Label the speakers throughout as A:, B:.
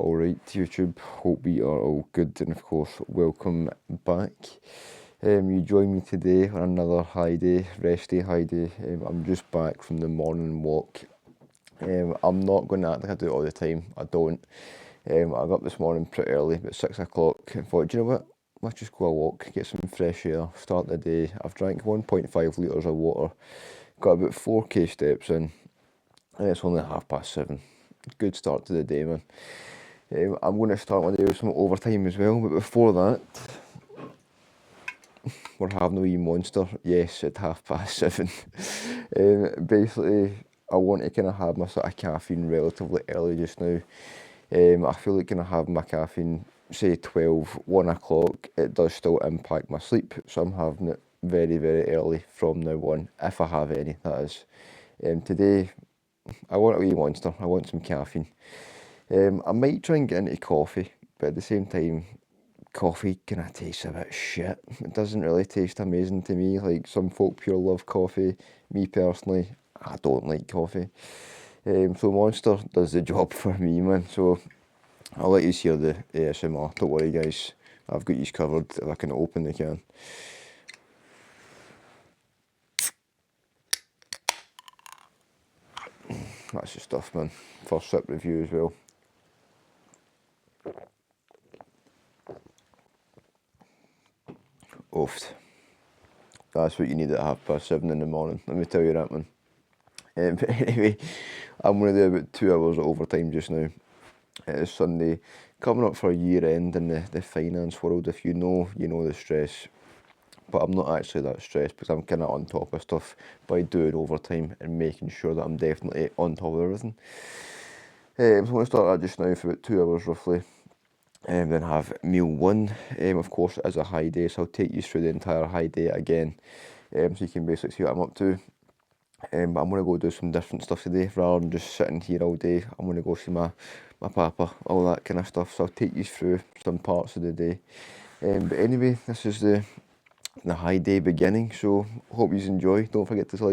A: Alright YouTube, hope we are all good, and of course welcome back. You join me today on another high day, rest day, high day. I'm just back from the morning walk. I'm not going to act like I do it all the time, I don't. I got up this morning pretty early, about 6 o'clock, and thought, do you know what, let's just go a walk, get some fresh air, start the day. I've drank 1.5 litres of water, got about 4k steps in, and it's only 7:30. Good start to the day, man. I'm going to start my day with some overtime as well, but before that, we're having a wee monster. Yes, at 7:30. Basically, I want to kind of have my sort of caffeine relatively early just now. I feel like kind of having my caffeine, say 12, 1 o'clock, it does still impact my sleep, so I'm having it very, very early from now on, if I have any, that is. Today, I want a wee monster, I want some caffeine. I might try and get into coffee, but at the same time, coffee kind of tastes a bit shit. It doesn't really taste amazing to me. Like, some folk pure love coffee. Me personally, I don't like coffee. So Monster does the job for me, man. So I'll let you hear the ASMR. Don't worry, guys. I've got you covered if I can open the can. That's the stuff, man. First sip review as well. Oofed. That's what you need at 7:30 in the morning, let me tell you that, man. But anyway, I'm going to do about 2 hours of overtime just now. It is Sunday, coming up for year end in the finance world. If you know, you know the stress. But I'm not actually that stressed because I'm kind of on top of stuff by doing overtime and making sure that I'm definitely on top of everything. So I'm going to start that just now for about 2 hours roughly. Then have meal one. Of course, it is a high day, so I'll take you through the entire high day again, so you can basically see what I'm up to. But I'm going to go do some different stuff today, rather than just sitting here all day. I'm going to go see my papa, all that kind of stuff, so I'll take you through some parts of the day. But anyway, this is the high day beginning, so hope you enjoy. Don't forget to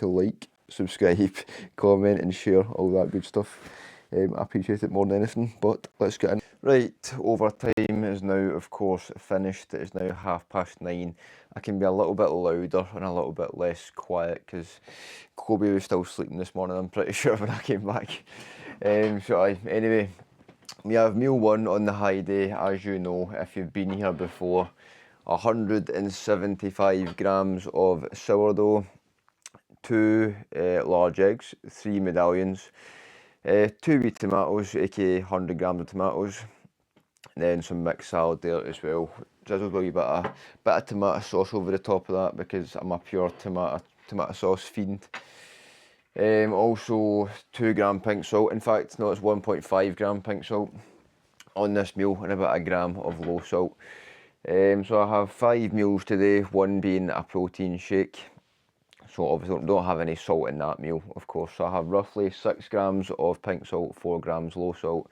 A: like, subscribe, comment and share, all that good stuff. I appreciate it more than anything, but let's get in. Right, overtime is now of course finished. It is now 9:30. I can be a little bit louder and a little bit less quiet because Kobe was still sleeping this morning, I'm pretty sure, when I came back. Anyway, we have meal one on the high day, as you know, if you've been here before. 175 grams of sourdough, 2 large eggs, 3 medallions, 2 wee tomatoes, aka 100 grams of tomatoes, and then some mixed salad there as well. Drizzled a wee bit of tomato sauce over the top of that because I'm a pure tomato sauce fiend. Also 2 gram pink salt. In fact, no, it's 1.5 gram pink salt on this meal, and about 1 gram of low salt. So I have 5 meals today, one being a protein shake. So obviously don't have any salt in that meal, of course. So I have roughly 6 grams of pink salt, 4 grams low salt.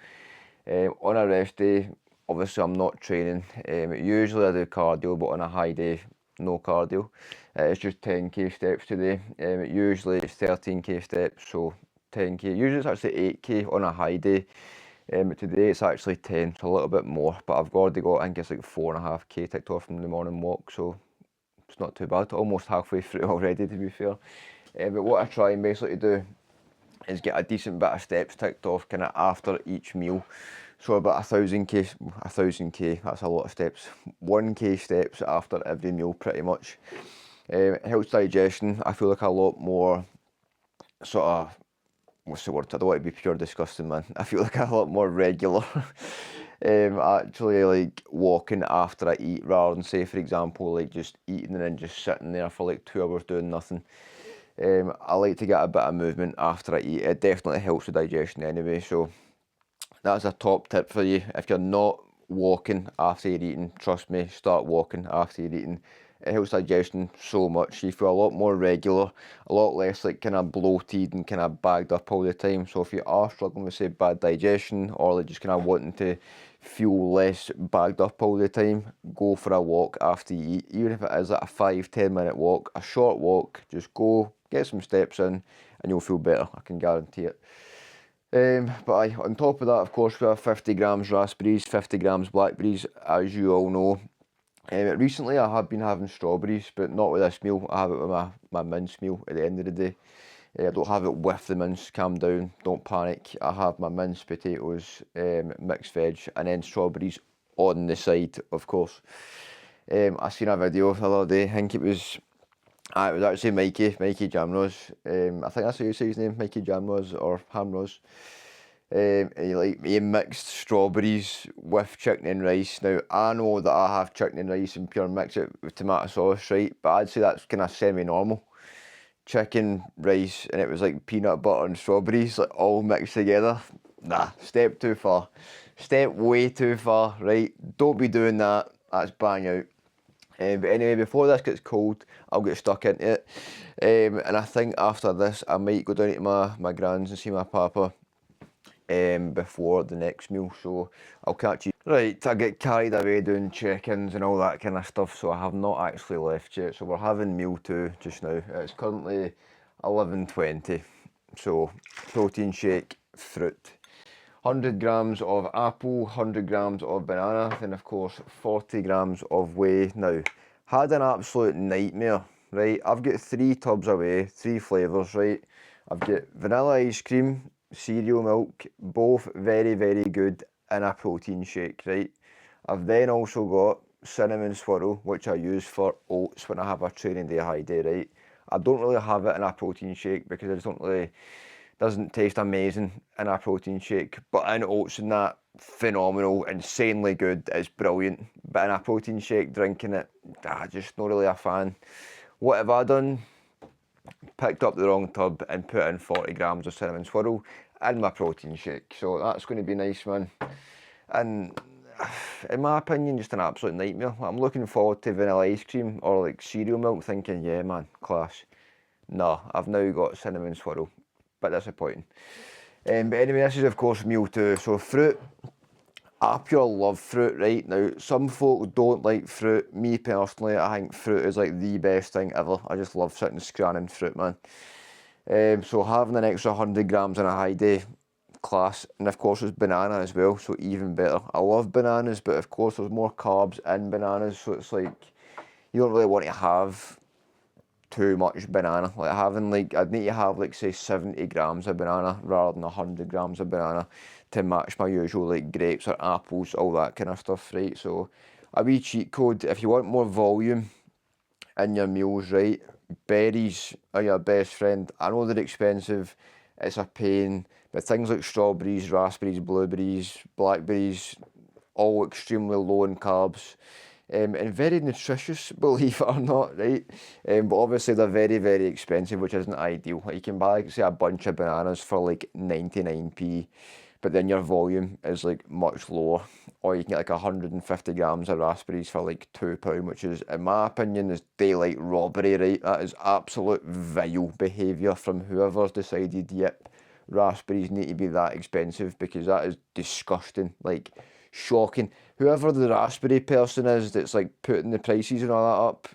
A: On a rest day, obviously I'm not training. Usually I do cardio, but on a high day, no cardio. It's just 10k steps today. Usually it's 13k steps, so 10k. Usually it's actually 8k on a high day. But today it's actually 10, so a little bit more. But I've already got, I think it's like 4.5k ticked off from the morning walk, so it's not too bad. Almost halfway through already, to be fair. But what I try and basically do is get a decent bit of steps ticked off kind of after each meal. So about 1,000k, that's a lot of steps. 1k steps after every meal, pretty much. It helps digestion. I feel like a lot more sort of, what's the word? I don't want to be pure disgusting, man. I feel like a lot more regular. Actually, like walking after I eat, rather than, say, for example, like just eating and then just sitting there for like 2 hours doing nothing. I like to get a bit of movement after I eat. It definitely helps with digestion anyway, so that's a top tip for you. If you're not walking after you're eating, trust me, start walking after you're eating. It helps digestion so much. You feel a lot more regular, a lot less like kind of bloated and kind of bagged up all the time. So if you are struggling with, say, bad digestion, or like just kind of wanting to feel less bagged up all the time, go for a walk after you eat. Even if it is like a 5-10 minute walk, a short walk, just go, get some steps in and you'll feel better, I can guarantee it. But on top of that, of course, we have 50 grams raspberries, 50 grams blackberries, as you all know. Recently I have been having strawberries, but not with this meal. I have it with my mince meal at the end of the day. I don't have it with the mince, calm down, don't panic. I have my mince, potatoes, mixed veg, and then strawberries on the side, of course. I seen a video the other day, I think it was actually Mikey Jamroz. I think that's how you say his name, Mikey Jamroz or Hamroz. And he mixed strawberries with chicken and rice. Now, I know that I have chicken and rice and pure mix it with tomato sauce, right? But I'd say that's kind of semi-normal. Chicken, rice, and it was like peanut butter and strawberries, like all mixed together. Nah, step too far. Step way too far, right? Don't be doing that. That's bang out. But anyway, before this gets cold, I'll get stuck into it. And I think after this, I might go down to my gran's and see my papa before the next meal, so I'll catch you. Right, I get carried away doing check-ins and all that kind of stuff, so I have not actually left yet. So we're having meal 2 just now. It's currently 11:20, so protein shake, fruit. 100 grams of apple, 100 grams of banana, then of course 40 grams of whey. Now, had an absolute nightmare, right? I've got 3 tubs of whey, 3 flavours, right? I've got vanilla ice cream, cereal milk, both very, very good in a protein shake, right? I've then also got cinnamon swirl, which I use for oats when I have a training day high day, right? I don't really have it in a protein shake because I just don't really, doesn't taste amazing in a protein shake, but in oats and that, phenomenal, insanely good, it's brilliant. But in a protein shake, drinking it, just not really a fan. What have I done? Picked up the wrong tub and put in 40 grams of cinnamon swirl in my protein shake. So that's going to be nice, man. And in my opinion, just an absolute nightmare. I'm looking forward to vanilla ice cream or like cereal milk, thinking, yeah, man, class. No, I've now got cinnamon swirl. Bit disappointing. But anyway, this is of course meal 2. So fruit. I pure love fruit, right? Now, some folk don't like fruit. Me personally, I think fruit is like the best thing ever. I just love sitting scanning fruit, man. So having an extra 100 grams on a high day, class. And of course, there's banana as well, so even better. I love bananas, but of course, there's more carbs in bananas, so it's like you don't really want to have too much banana. Like having like, I'd need to have like say 70 grams of banana rather than 100 grams of banana to match my usual like grapes or apples, all that kind of stuff, right? So a wee cheat code, if you want more volume in your meals, right, berries are your best friend. I know they're expensive, it's a pain, but things like strawberries, raspberries, blueberries, blackberries, all extremely low in carbs. And very nutritious, believe it or not, right? But obviously they're very, very expensive, which isn't ideal. Like you can buy, like, say, a bunch of bananas for like 99p, but then your volume is like much lower. Or you can get like 150 grams of raspberries for like £2, which is, in my opinion, is daylight robbery, right? That is absolute vile behaviour from whoever's decided, yep, raspberries need to be that expensive, because that is disgusting. Like, shocking. Whoever the raspberry person is that's like putting the prices and all that up,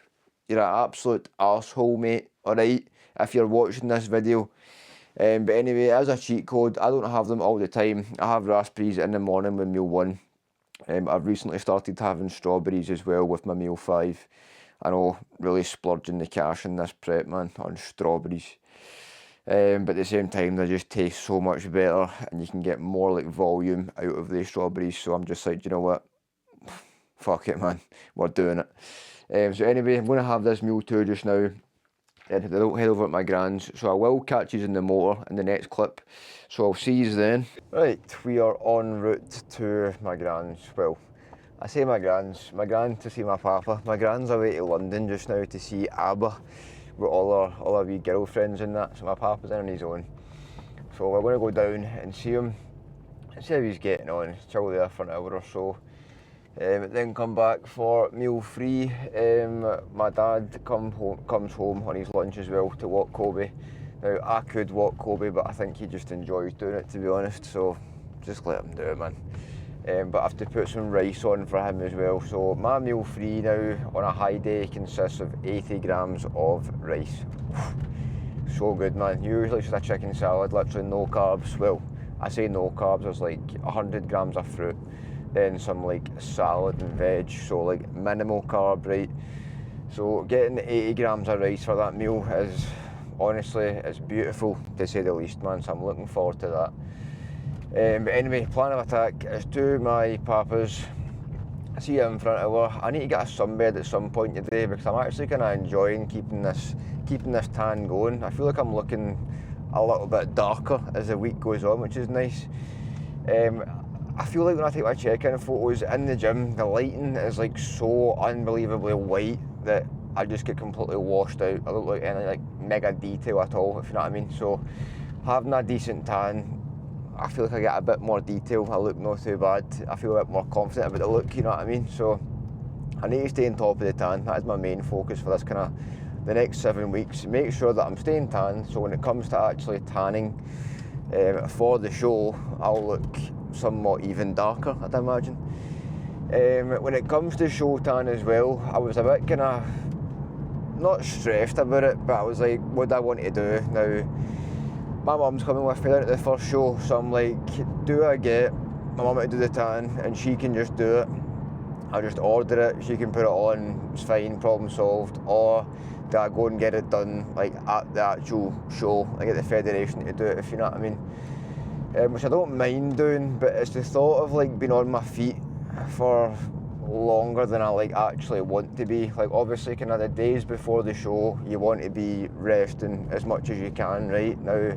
A: you're an absolute arsehole, mate, alright, if you're watching this video. But anyway, as a cheat code, I don't have them all the time. I have raspberries in the morning with meal 1. I've recently started having strawberries as well with my meal 5. I know, really splurging the cash in this prep, man, on strawberries. But at the same time, they just taste so much better and you can get more like volume out of the strawberries. So I'm just like, you know what, fuck it, man, we're doing it. So anyway, I'm going to have this meal 2 just now, and head over at my gran's. So I will catch you in the motor in the next clip, so I'll see you then. Right, we are en route to my gran's. Well, I say my gran to see my papa. My gran's away to London just now to see ABBA with all our wee girlfriends and that, so my papa's in on his own. So we're going to go down and see him, and see how he's getting on, chill there for an hour or so. Then come back for meal 3. My dad comes home on his lunch as well to walk Kobe. Now, I could walk Kobe, but I think he just enjoys doing it, to be honest, so just let him do it, man. But I have to put some rice on for him as well. So my meal 3 now on a high day consists of 80 grams of rice. So good, man. Usually just a chicken salad, literally no carbs. Well, I say no carbs, there's like 100 grams of fruit, then some like salad and veg, so like minimal carb, right? So getting 80 grams of rice for that meal is, honestly, it's beautiful to say the least, man, so I'm looking forward to that. But anyway, plan of attack is to my papas. I see it in front of her. I need to get a sunbed at some point today because I'm actually kind of enjoying keeping this tan going. I feel like I'm looking a little bit darker as the week goes on, which is nice. I feel like when I take my check-in photos in the gym, the lighting is like so unbelievably white that I just get completely washed out. I look like any like mega detail at all, if you know what I mean. So having a decent tan, I feel like I get a bit more detail. I look not too bad. I feel a bit more confident about the look, you know what I mean? So I need to stay on top of the tan. That is my main focus for this kind of the next 7 weeks. Make sure that I'm staying tan, so when it comes to actually tanning for the show, I'll look somewhat even darker, I'd imagine. When it comes to show tan as well, I was a bit kind of not stressed about it, but I was like, what do I want to do now? My mum's coming with me down at the first show, so I'm like, do I get my mum to do the tan and she can just do it? I'll just order it, she can put it on, it's fine, problem solved. Or do I go and get it done like at the actual show, like at the federation to do it, if you know what I mean? Which I don't mind doing, but it's the thought of like being on my feet for longer than I like actually want to be. Like obviously kind of the days before the show you want to be resting as much as you can, right? Now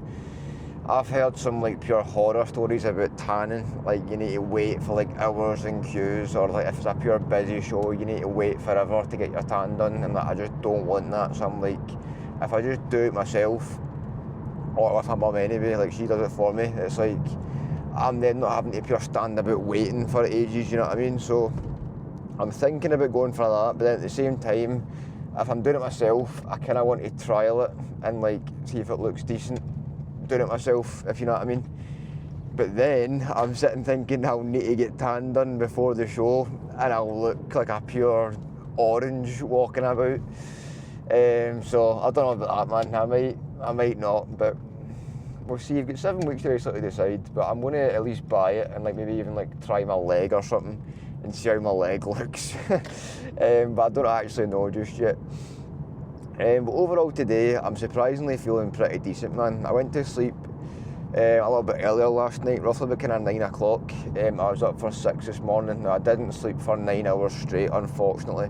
A: I've heard some like pure horror stories about tanning, like you need to wait for like hours in queues, or like if it's a pure busy show you need to wait forever to get your tan done, and like, I just don't want that. So I'm like, if I just do it myself, or with my mum anyway, like she does it for me, it's like I'm then not having to pure stand about waiting for ages, you know what I mean? So I'm thinking about going for that, but then at the same time, if I'm doing it myself, I kind of want to trial it and like see if it looks decent doing it myself, if you know what I mean. But then I'm sitting thinking I'll need to get tan done before the show and I'll look like a pure orange walking about. So I don't know about that, man. I might not, but we'll see. You've got 7 weeks to basically decide, but I'm going to at least buy it and like maybe even like try my leg or something and see how my leg looks. But I don't actually know just yet. But overall today, I'm surprisingly feeling pretty decent, man. I went to sleep a little bit earlier last night, roughly about kind of 9 o'clock. I was up for 6 this morning. Now, I didn't sleep for 9 hours straight, unfortunately.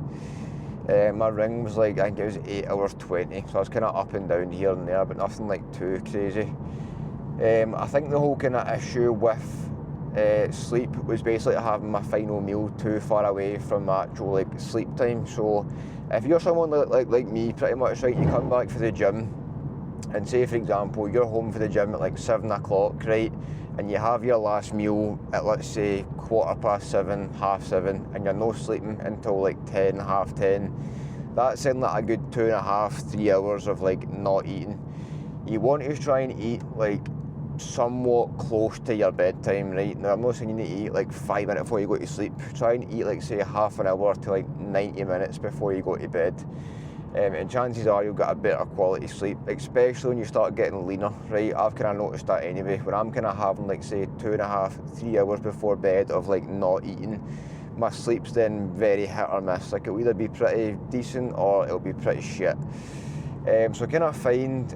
A: My ring was like, I think it was 8 hours 20, so I was kind of up and down here and there, but nothing like too crazy. I think the whole kind of issue with sleep was basically having my final meal too far away from actual like sleep time. So if you're someone like me, pretty much, right, you come back for the gym and say for example you're home for the gym at like 7 o'clock, right, and you have your last meal at let's say 7:15, 7:30, and you're not sleeping until like 10, 10:30, that's in like a good 2.5, 3 hours of like not eating. You want to try and eat like somewhat close to your bedtime, right? Now I'm not saying you need to eat like 5 minutes before you go to sleep. Try and eat like say half an hour to like 90 minutes before you go to bed. And chances are you'll get a better quality sleep, especially when you start getting leaner, right? I've kind of noticed that anyway. When I'm kind of having like say 2.5, 3 hours before bed of like not eating, my sleep's then very hit or miss. Like it'll either be pretty decent or it'll be pretty shit. So kind of find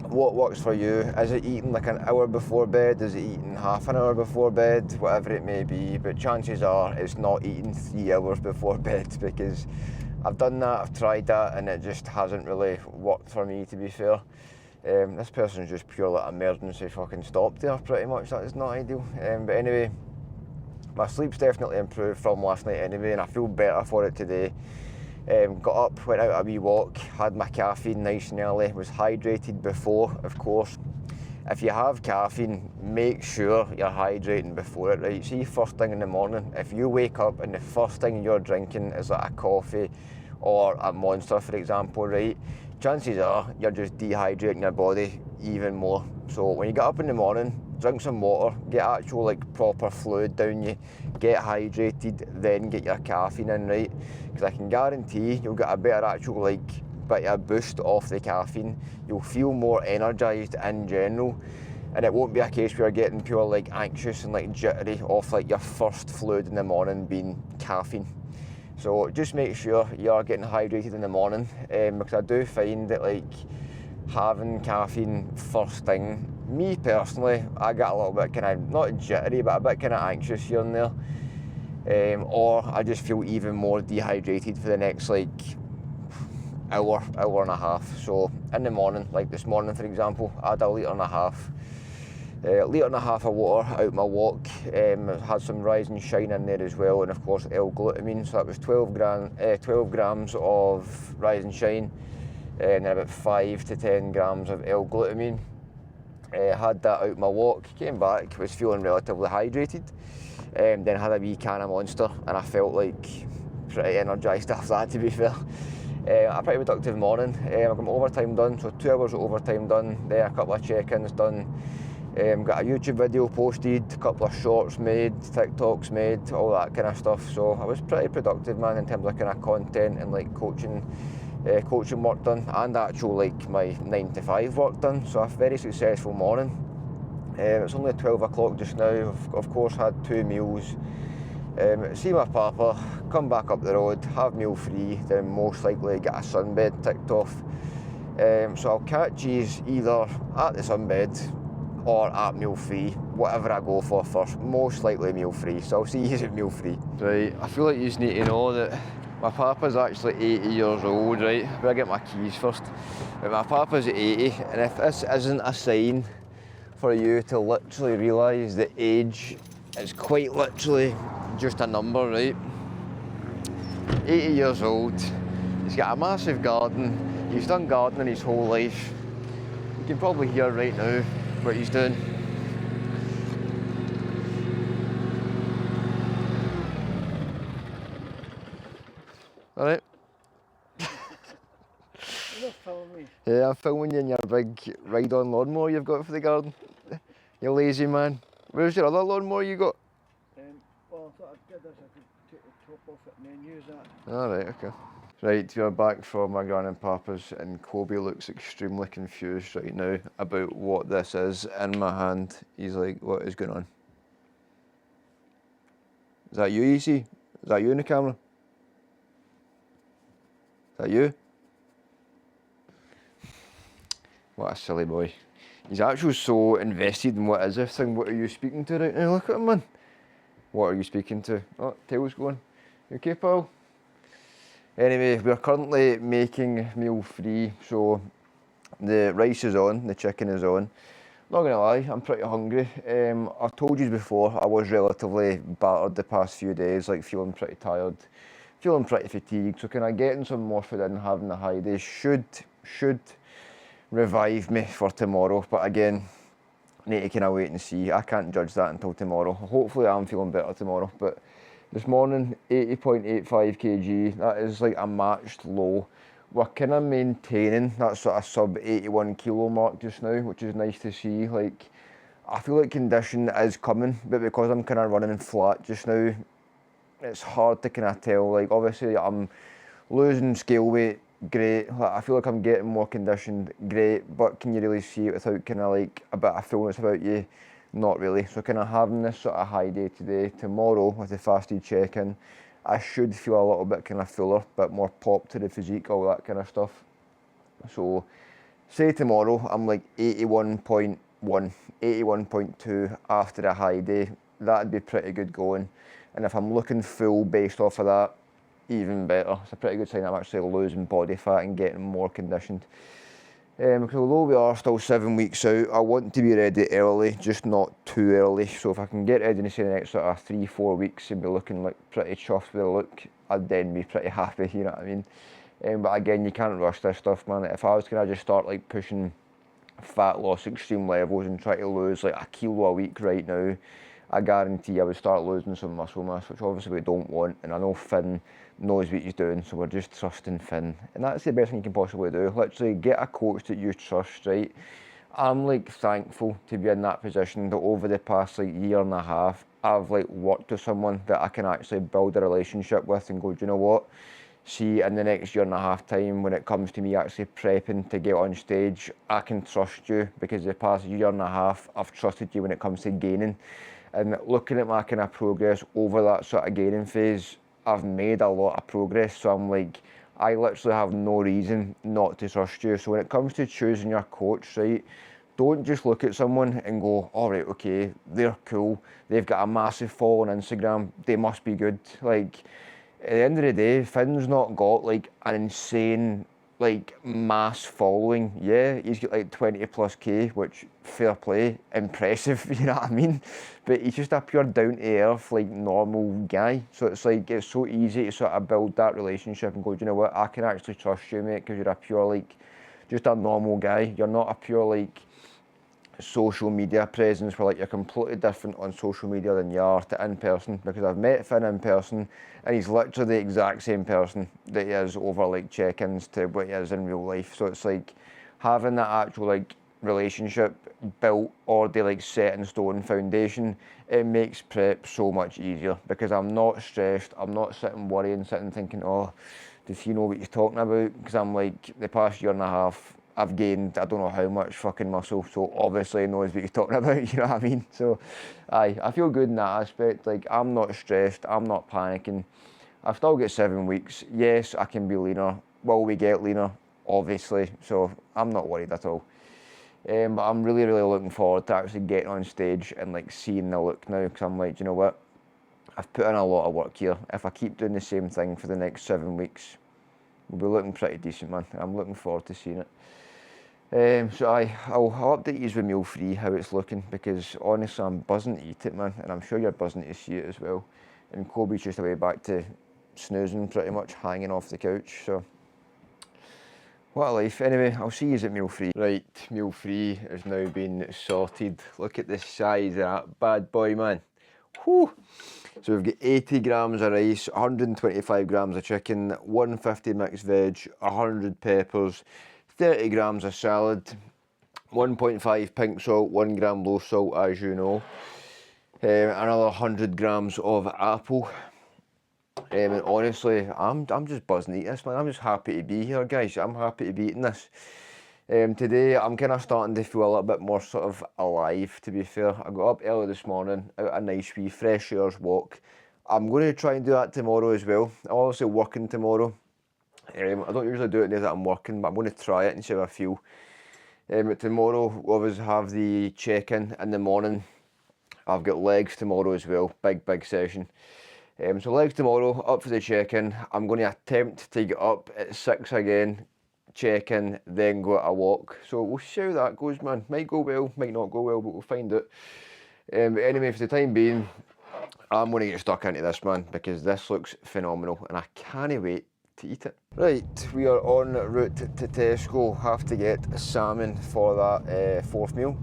A: what works for you. Is it eating like an hour before bed? Is it eating half an hour before bed? Whatever it may be, but chances are it's not eating 3 hours before bed, because I've done that, I've tried that, and it just hasn't really worked for me, to be fair. This person's just pure like emergency fucking stop there, pretty much. That is not ideal. But anyway, my sleep's definitely improved from last night anyway, and I feel better for it today. Got up, went out a wee walk, had my caffeine nice and early, was hydrated before, of course. If you have caffeine, make sure you're hydrating before it, right? See, first thing in the morning, if you wake up and the first thing you're drinking is like a coffee or a Monster, for example, right, chances are you're just dehydrating your body even more. So when you get up in the morning, drink some water, get actual like proper fluid down you, get hydrated, then get your caffeine in, right? Because I can guarantee you'll get a better actual like bit of a boost off the caffeine. You'll feel more energised in general. and it won't be a case where you're getting pure like anxious and like jittery off like your first fluid in the morning being caffeine. So just make sure you are getting hydrated in the morning, because I do find that like having caffeine first thing, me personally, I get a little bit kind of, not jittery, but a bit kind of anxious here and there, or I just feel even more dehydrated for the next like hour and a half. So in the morning, like this morning for example, I had a litre and a half of water out my walk, had some Rise and Shine in there as well, and of course L-glutamine, so that was 12 grams of Rise and Shine, and then about 5 to 10 grams of L-glutamine. Had that out my walk, came back, was feeling relatively hydrated, then had a wee can of Monster, and I felt like pretty energised after that, to be fair. A pretty productive morning. I got my overtime done, so 2 hours of overtime done, then a couple of check-ins done, got a YouTube video posted, a couple of shorts made, TikToks made, all that kind of stuff. So I was pretty productive, man, in terms of kind of content and like coaching work done, and actual like my 9 to 5 work done. So a very successful morning. It's only 12 o'clock just now. Of course, had 2 meals. See my papa, come back up the road, have meal free, then most likely get a sunbed ticked off. So I'll catch yous either at the sunbed or at meal free, whatever I go for first, most likely meal free. So I'll see yous at meal free. Right, I feel like yous need to know that my papa's actually 80 years old, right? Better get my keys first. But my papa's 80, and if this isn't a sign for you to literally realise that age is quite literally just a number, right? 80 years old, he's got a massive garden, he's done gardening his whole life. You can probably hear right now what he's doing. Alright.
B: You're filming me.
A: Yeah, I'm filming you in your big ride-on lawnmower you've got for the garden. You lazy man. Where's your other lawnmower you got?
B: Well, I thought I'd get this, I could take the top off it and then use that.
A: Alright, okay. Right, we're back from my gran and papa's, and Kobe looks extremely confused right now about what this is in my hand. He's like, what is going on? Is that you, EC? Is that you in the camera? Is that you? What a silly boy. He's actually so invested in what is this thing. What are you speaking to right now? Look at him, man. What are you speaking to? Oh, tail's going. You okay, pal? Anyway, we're currently making meal free, so the rice is on, the chicken is on. Not gonna lie, I'm pretty hungry. I've told you before, I was relatively battered the past few days, like feeling pretty tired, feeling pretty fatigued, so kind of getting some more food in, having a high day should revive me for tomorrow, but again, need to kind of wait and see. I can't judge that until tomorrow. Hopefully I'm feeling better tomorrow, but this morning, 80.85 kg, that is like a matched low. We're kind of maintaining that sort of sub 81 kilo mark just now, which is nice to see. Like, I feel like condition is coming, but because I'm kind of running flat just now, it's hard to kind of tell. Like, obviously I'm losing scale weight, great. Like, I feel like I'm getting more conditioned, great, but can you really see it without kind of like a bit of fullness about you? Not really. So kind of having this sort of high day today, tomorrow with the fasted check-in, I should feel a little bit kind of fuller, bit more pop to the physique, all that kind of stuff. So say tomorrow I'm like 81.1, 81.2 after a high day, that'd be pretty good going. And if I'm looking full based off of that, even better. It's a pretty good sign I'm actually losing body fat and getting more conditioned. Because although we are still 7 weeks out, I want to be ready early, just not too early. So if I can get ready in say the next sort of 3-4 weeks and be looking like pretty chuffed with the look, I'd then be pretty happy, you know what I mean? But again, you can't rush this stuff, man. If I was gonna just start like pushing fat loss extreme levels and try to lose like a kilo a week right now, I guarantee I would start losing some muscle mass, which obviously we don't want. And I know Finn knows what he's doing, so we're just trusting Finn. And that's the best thing you can possibly do. Literally get a coach that you trust, right? I'm like thankful to be in that position that over the past like year and a half, I've like worked with someone that I can actually build a relationship with and go, do you know what? see in the next year and a half time, when it comes to me actually prepping to get on stage, I can trust you because the past year and a half I've trusted you when it comes to gaining. And looking at my kind of progress over that sort of gaining phase, I've made a lot of progress. So I'm like, I literally have no reason not to trust you. So when it comes to choosing your coach, right, don't just look at someone and go, all right, okay, they're cool, they've got a massive following on Instagram, they must be good. Like, at the end of the day, Finn's not got like an insane like mass following. Yeah, he's got like 20 plus K, which fair play, impressive, you know what I mean? But he's just a pure down to earth, like normal guy. So it's like, it's so easy to sort of build that relationship and go, do you know what, I can actually trust you, mate, because you're a pure like, just a normal guy. You're not a pure like social media presence where like you're completely different on social media than you are to in person, because I've met Finn in person and he's literally the exact same person that he is over like check-ins to what he is in real life. So it's like having that actual like relationship built already like set in stone foundation, it makes prep so much easier because I'm not stressed, I'm not sitting worrying, sitting thinking, oh, does he know what he's talking about? Because I'm like, the past year and a half I've gained I don't know how much fucking muscle, so obviously he knows what he's talking about, you know what I mean? So I feel good in that aspect. Like, I'm not stressed, I'm not panicking. I've still got 7 weeks. Yes, I can be leaner. Will we get leaner? Obviously. So I'm not worried at all. But I'm really looking forward to actually getting on stage and like seeing the look now, because I'm like, you know what? I've put in a lot of work here. If I keep doing the same thing for the next 7 weeks, we'll be looking pretty decent, man. I'm looking forward to seeing it. So I'll update you with meal free how it's looking, because honestly I'm buzzing to eat it, man, and I'm sure you're buzzing to see it as well. And Kobe's just away back to snoozing, pretty much hanging off the couch. So what a life. Anyway, I'll see you at meal free. Right, meal free has now been sorted. Look at the size of that bad boy, man. Whew. So we've got 80 grams of rice, 125 grams of chicken, 150 mixed veg, 100 peppers, 30 grams of salad, 1.5 pink salt, 1 gram low salt, as you know, another 100 grams of apple. And honestly, I'm just buzzing to eat this, man. I'm just happy to be here, guys. I'm happy to be eating this. Today, I'm kind of starting to feel a little bit more sort of alive, to be fair. I got up early this morning, out a nice wee fresh air's walk. I'm going to try and do that tomorrow as well. I'm obviously working tomorrow. I don't usually do it days that I'm working, but I'm going to try it and see how I feel. But tomorrow, we'll always have the check-in in the morning. I've got legs tomorrow as well, big session. So legs tomorrow, up for the check-in. I'm going to attempt to get up at 6 again, check-in, then go at a walk. So we'll see how that goes, man. Might go well, might not go well, but we'll find out. But anyway, for the time being, I'm going to get stuck into this, man, because this looks phenomenal and I can't wait to eat it. Right, we are en route to Tesco. Have to get salmon for that fourth meal.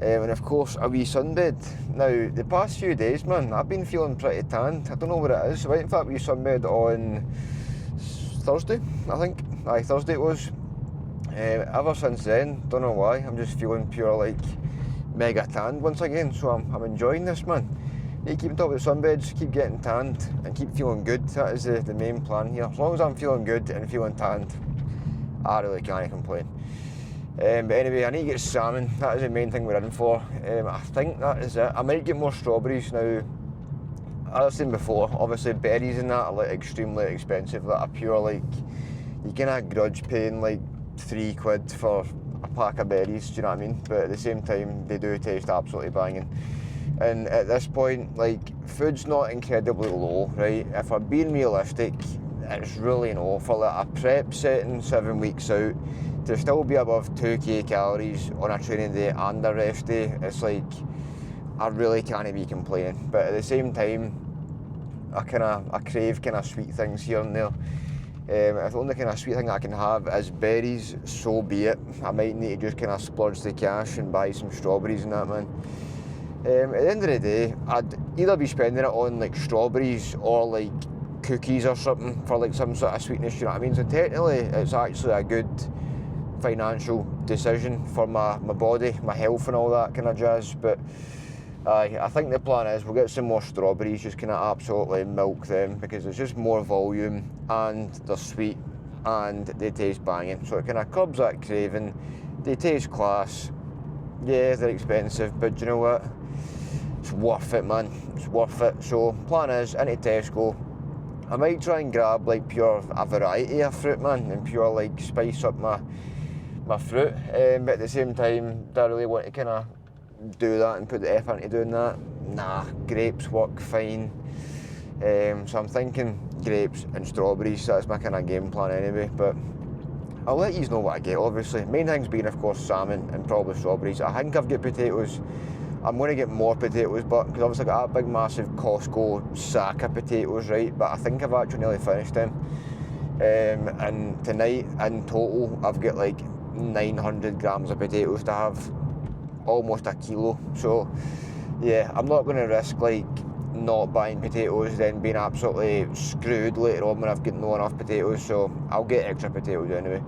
A: And of course a wee sunbed. Now, the past few days, man, I've been feeling pretty tanned. I don't know what it is. I went for that wee sunbed on Thursday, I think. Aye, Thursday it was. Ever since then, don't know why, I'm just feeling pure like mega tanned once again. So I'm enjoying this, man. You keep on top of the sunbeds, keep getting tanned and keep feeling good. That is the main plan here. As long as I'm feeling good and feeling tanned, I really can't complain. But anyway, I need to get salmon. That is the main thing we're in for. I think that is it. I might get more strawberries now. As I was saying before, obviously berries and that are like extremely expensive. That are pure like, you kind of grudge paying like £3 for a pack of berries, do you know what I mean? But at the same time, they do taste absolutely banging. And at this point, like, food's not incredibly low, right? If I'm being realistic, it's really low. For like a prep setting 7 weeks out, to still be above 2k calories on a training day and a rest day, it's like, I really can't be complaining. But at the same time, I crave kind of sweet things here and there. If the only kind of sweet thing I can have is berries, so be it. I might need to just kind of splurge the cash and buy some strawberries and that, man. At the end of the day, I'd either be spending it on like strawberries or like cookies or something for like some sort of sweetness, you know what I mean? So technically it's actually a good financial decision for my body, my health and all that kind of jazz. But Aye, I think the plan is we'll get some more strawberries, just kind of absolutely milk them, because there's just more volume and they're sweet and they taste banging. So it kind of curbs that craving. They taste class. Yeah, they're expensive, but do you know what? It's worth it, man. It's worth it. So plan is into Tesco. I might try and grab like a variety of fruit, man, and pure like spice up my fruit. But at the same time, do I really want to kind of do that and put the effort into doing that? Nah, grapes work fine. So I'm thinking grapes and strawberries. That's my kind of game plan anyway. But I'll let you know what I get, obviously. Main things being, of course, salmon and probably strawberries. I think I've got potatoes. I'm going to get more potatoes, but because obviously I got that big massive Costco sack of potatoes, right? But I think I've actually nearly finished them. And tonight, in total, I've got like 900 grams of potatoes to have, almost a kilo. So yeah, I'm not going to risk like not buying potatoes, then being absolutely screwed later on when I've got no enough potatoes. So I'll get extra potatoes anyway.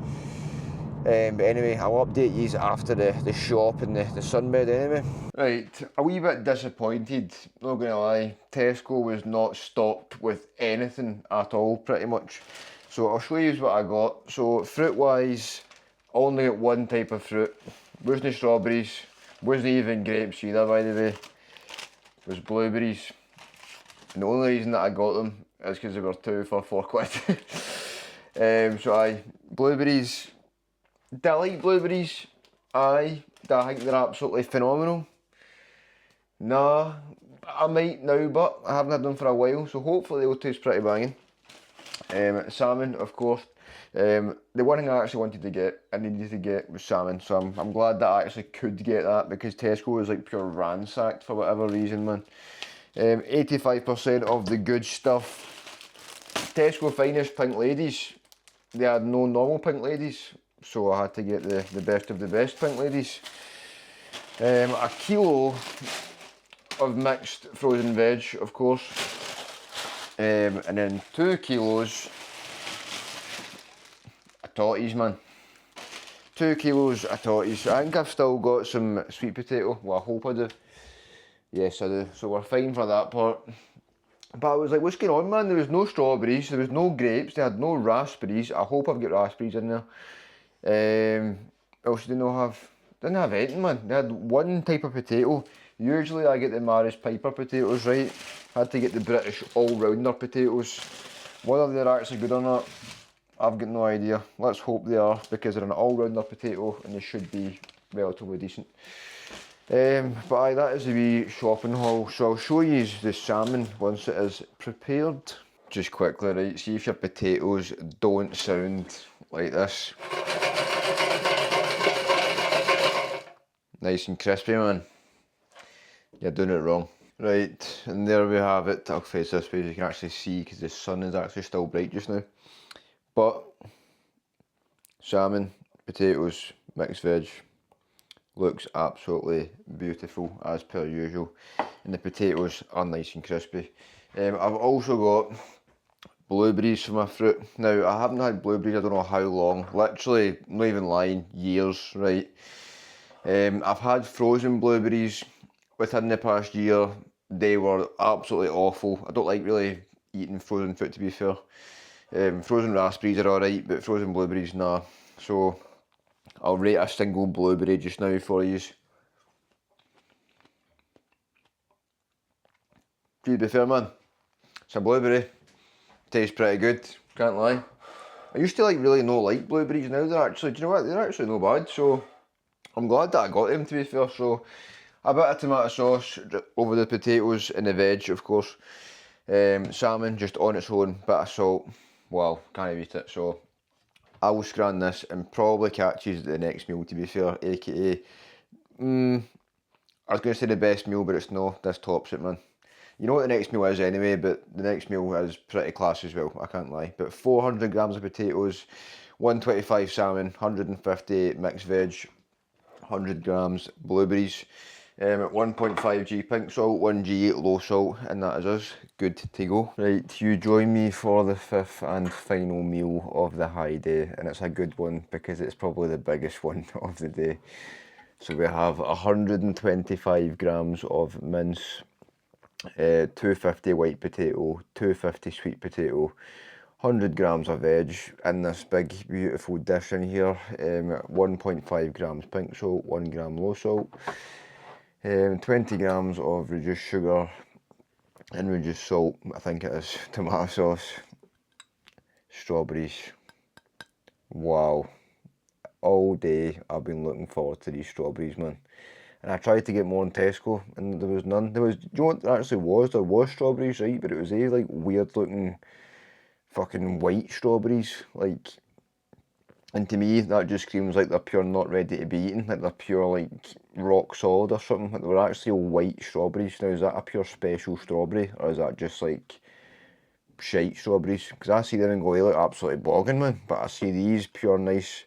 A: But anyway, I'll update you after the shop and the sunbed anyway. Right, a wee bit disappointed, not gonna lie. Tesco was not stocked with anything at all, pretty much. So I'll show you what I got. So fruit wise, I only got one type of fruit. Wasn't strawberries, wasn't even grapes either, by the way. It was blueberries. And the only reason that I got them is because they were 2 for £4. So aye, blueberries. Do I like blueberries? Aye. Do I think they're absolutely phenomenal? Nah, I might now, but I haven't had them for a while, so hopefully they'll taste pretty banging. Salmon, of course. The one thing I actually wanted to get, I needed to get, was salmon, so I'm glad that I actually could get that, because Tesco was like pure ransacked for whatever reason, man. 85% of the good stuff. Tesco Finest Pink Ladies. They had no normal Pink Ladies, so I had to get the best of the best Pink Ladies. A kilo of mixed frozen veg, of course. And then 2 kilos of totties, man. 2 kilos of totties. I think I've still got some sweet potato. Well, I hope I do. Yes, I do. So we're fine for that part. But I was like, what's going on, man? There was no strawberries, there was no grapes, they had no raspberries. I hope I've got raspberries in there. Else did they not have? Didn't have anything, man. They had one type of potato. Usually I get the Maris Piper potatoes, right? Had to get the British all-rounder potatoes. Whether they're actually good or not, I've got no idea. Let's hope they are, because they're an all-rounder potato and they should be relatively decent. But aye, that is the wee shopping haul. So I'll show you the salmon once it is prepared. Just quickly, right, see if your potatoes don't sound like this. Nice and crispy, man. You're doing it wrong. Right, and there we have it. I'll face this way so you can actually see, because the sun is actually still bright just now. But salmon, potatoes, mixed veg. Looks absolutely beautiful as per usual, and the potatoes are nice and crispy. I've also got blueberries for my fruit. Now, I haven't had blueberries, I don't know how long, literally, not even lying, years, right? I've had frozen blueberries within the past year. They were absolutely awful. I don't like really eating frozen fruit, to be fair. Frozen raspberries are alright, but frozen blueberries, nah. So I'll rate a single blueberry just now for you. To be fair, man, it's a blueberry. Tastes pretty good, can't lie. I used to really not like blueberries. Now they're actually, do you know what, they're actually no bad. So I'm glad that I got them, to be fair. So a bit of tomato sauce over the potatoes and the veg, of course. Salmon just on its own, bit of salt. Well, can't eat it, so I will scran this and probably catch you at the next meal, to be fair, aka, I was going to say the best meal, but it's no, this tops it, man. You know what the next meal is anyway, but the next meal is pretty class as well, I can't lie. But 400 grams of potatoes, 125 salmon, 150 mixed veg, 100 grams blueberries, 1.5g pink salt, 1g low salt, and that is us, good to go. Right, you join me for the 5th and final meal of the high day, and it's a good one because it's probably the biggest one of the day. So we have 125 grams of mince, 250 white potato, 250 sweet potato, 100 grams of veg in this big beautiful dish in here, 1.5 grams pink salt, 1 gram low salt, 20 grams of reduced sugar and reduced salt, I think it is, tomato sauce, strawberries. Wow, all day I've been looking forward to these strawberries, man. And I tried to get more in Tesco and there was none. There was, do you know what there actually was? There was strawberries, right? But it was like weird looking fucking white strawberries, like, and to me that just screams like they're pure not ready to be eaten, like they're pure like rock solid or something. Like they were actually white strawberries. Now is that a pure special strawberry or is that just like shite strawberries? Because I see them and go, they look absolutely bogging, man. But I see these pure nice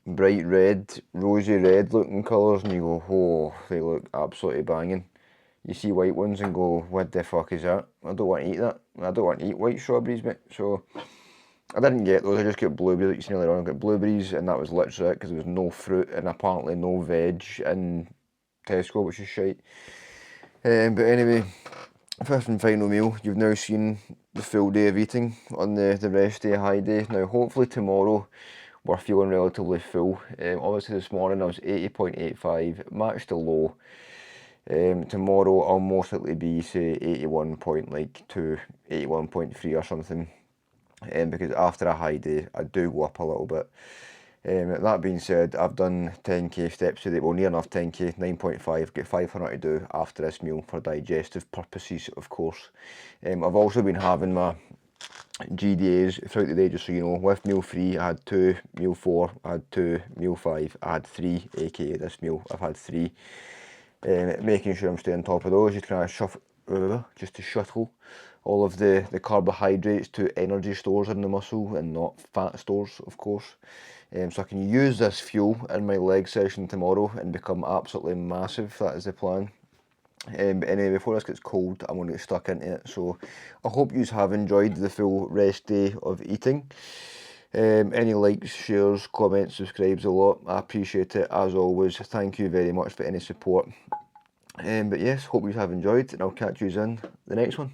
A: bright red, rosy red looking colours and you go, oh, they look absolutely banging. You see white ones and go, what the fuck is that? I don't want to eat that. I don't want to eat white strawberries, mate. So I didn't get those, I just got blueberries, like you seen earlier on. I got blueberries and that was literally it because there was no fruit and apparently no veg in Tesco, which is shite. But anyway, fifth and final meal. You've now seen the full day of eating on the rest day, high day. Now hopefully tomorrow we're feeling relatively full. Obviously this morning I was 80.85, matched the low. Tomorrow I'll most likely be say 81.2, 81.3 or something. Because after a high day I do go up a little bit. That being said, I've done 10k steps today, well near enough 10k, 9.5, get 500 to do after this meal for digestive purposes of course. I've also been having my GDAs throughout the day, just so you know. With meal 3 I had 2, meal 4 I had 2, meal 5 I had 3, aka this meal I've had 3. Making sure I'm staying on top of those, just kind of just to shuttle all of the carbohydrates to energy stores in the muscle and not fat stores, of course. So I can use this fuel in my leg session tomorrow and become absolutely massive. That is the plan. But anyway, before this gets cold, I'm going to get stuck into it. So I hope you have enjoyed the full rest day of eating. Any likes, shares, comments, subscribes, a lot. I appreciate it as always. Thank you very much for any support. But yes, hope you have enjoyed and I'll catch you in the next one.